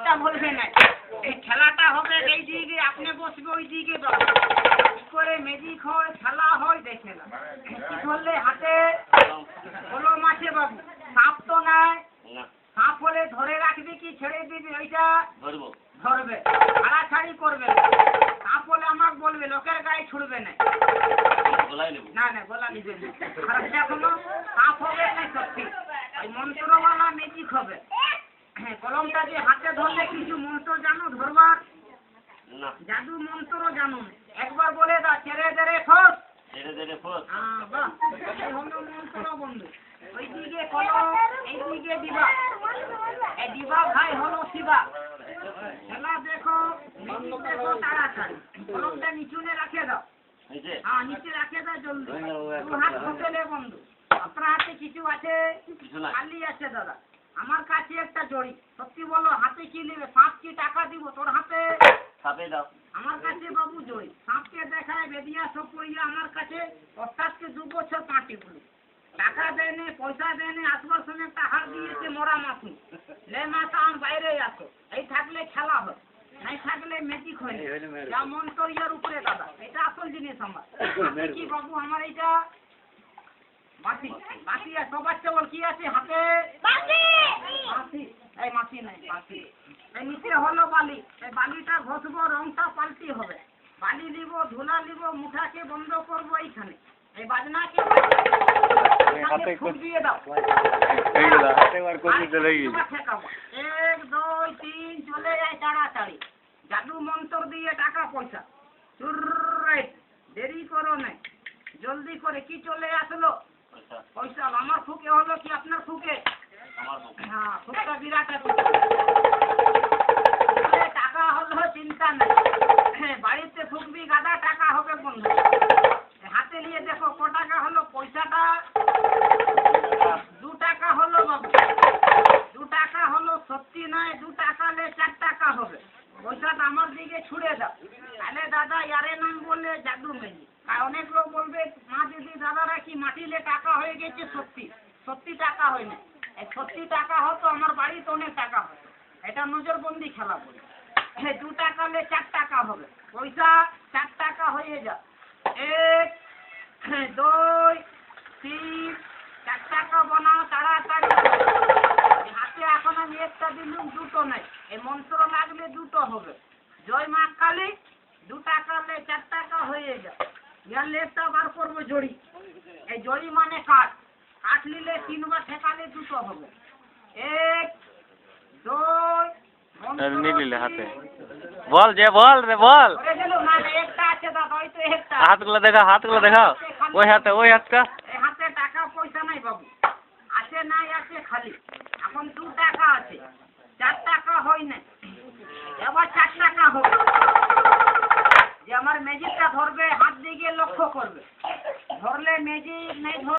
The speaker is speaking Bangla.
ওইটা বলবে না। এই খেলাটা হবে এই দিকে, আপনি বসবে ওই দিকে, কি করে ম্যাজিক হয় খেলা হয় দেখে না। কি করলে হাতে কলম আছে বাবু, সাপ তো নাই। সাপ হলে ধরে রাখবি কি ছেড়ে দিবি? ওইটা ধরবে, ছাড়াছাড়ি করবে। সাপ হলে আমাকে বলবে, লোকের গায়ে ছুড়বে না। না না, গলা নিবে না। আর এখনো সাপ হবে না সত্যি, ওই মন্ত্রওয়ালা ম্যাজিক হবে। কলমটা যে হাতে ধরলে কিছু মন্ত্র জানো ধরবার? জাদু মন্ত্র জানো? একবার বলে দাও, ছেড়ে দে রে ফোস। বাহ, এই হলো মন্ত্র বন্ধু। ওইদিকে কলম, এইদিকে দিবা। এই দিবা ভাই হলো শিবা। খেলা দেখো, দেখো তাড়াতাড়ি। কলমটা নিচুনে রাখে দাও। হ্যাঁ, নিচে রাখে দাও জলদি। দু হাত খোঁচলে বন্ধু। আপনার হাতে কিছু আছে? খালি আছে দাদা। আমার কাছে একটা জড়ি। সত্যি বলো, হাতে কি নেবে? সাপ কি টাকা দিব তোর হাতে? আমার কাছে বাবু জড়ি। সাপকে দেখায় বেদিয়া সব পড়িয়া আমার কাছে অর্থাৎকে 2 বছর পাঁটি বলি। টাকা দেয়নি, পয়সা দেয়নি, আসবার সময় একটা হার দিয়েছে মরা মাথু। লে মাথা আমি বাইরে আসো। এই থাকলে খেলা হয়, নাই থাকলে ম্যাজিক হয়। যা মন তোর ইয়ার উপরে দাদা, এটা আসল জিনিস আমার। কি বাবু আমার এইটা মাসি, মাসি আর সবার চেয়ে বল কি আছে হাতে? মাসি। এই মাসি নাই, মাসি। এই নিচে হলো বালি। এই বালিটা ঘষবো, রংটা পাল্টি হবে। বালি নিব, ধুলা নিব, মুঠাকে বন্ধ করবো এইখানে। এই বাজনাকে ফুট দিয়ে দাও। 1 2 3 চলে যায় তাড়াতাড়ি। জাদু মন্ত্র দিয়ে টাকা পয়সা দেরি করো না, জলদি করে। কি চলে আসলো? পয়সা। আমার ফুকে হলো কি আপনার ফুকে? হ্যাঁ, ফুকটা বিরাট আছে। টাকা হলো চিন্তা নেই, বাড়িতে ফুকবি গাদা টাকা হবে বন্ধু। হাতে নিয়ে দেখো ক টাকা হলো। পয়সাটা 2 টাকা হলো বাবু। 2 টাকা হলো, সত্যি নয়। 2 টাকা হলে 4 টাকা হবে। পয়সাটা আমার দিকে ছুড়ে দাও। তাহলে দাদা ইয়ারে নাম বললে জাদু মেজি। আর অনেক লোক বলবে মা দিদি দাদারা কি মাটিলে টাকা হয়ে গেছে? সত্যি সত্যি টাকা হয় না। এই সত্যি টাকা হতো আমার বাড়িতে অনেক টাকা হয়। এটা নজরবন্দি খেলা বলে। 2 টাকা হলে 4 টাকা হবে। পয়সা 4 টাকা হয়ে যা। 1 2 3 4 টাকা বানাও তাড়াতাড়ি। হাতে এখন আমি একটা দিলুম, 2টো নাই। এই মন্ত্র লাগলে 2টো হবে। জয় মা কালী। 2 টাকা হলে 4 টাকা হয়ে যায়। ইয়ার লেপটা বার করবো জড়ি। এই জড়ি মানে কাঠ। কাঠ নিলে 3 বার ঠেকালে 2টো হবে। 1 2 নিলে হাতে বল যে বল রে বল। একটা আছে দাদা, ওই তো একটা। হাতগুলো দেখাও, হাতগুলো দেখাও। ওই হাতে, ওই হাতটা। এই হাতে টাকা পয়সা নাই বাবু। আছে নাই আছে খালি। এখন 2 টাকা আছে, 4 টাকা হয় না। এবার 4 টাকা হবে। যে আমার ম্যাজিকটা ধরবে, হাত দিকে লক্ষ্য করবে। ধরলে ম্যাজিক নেই।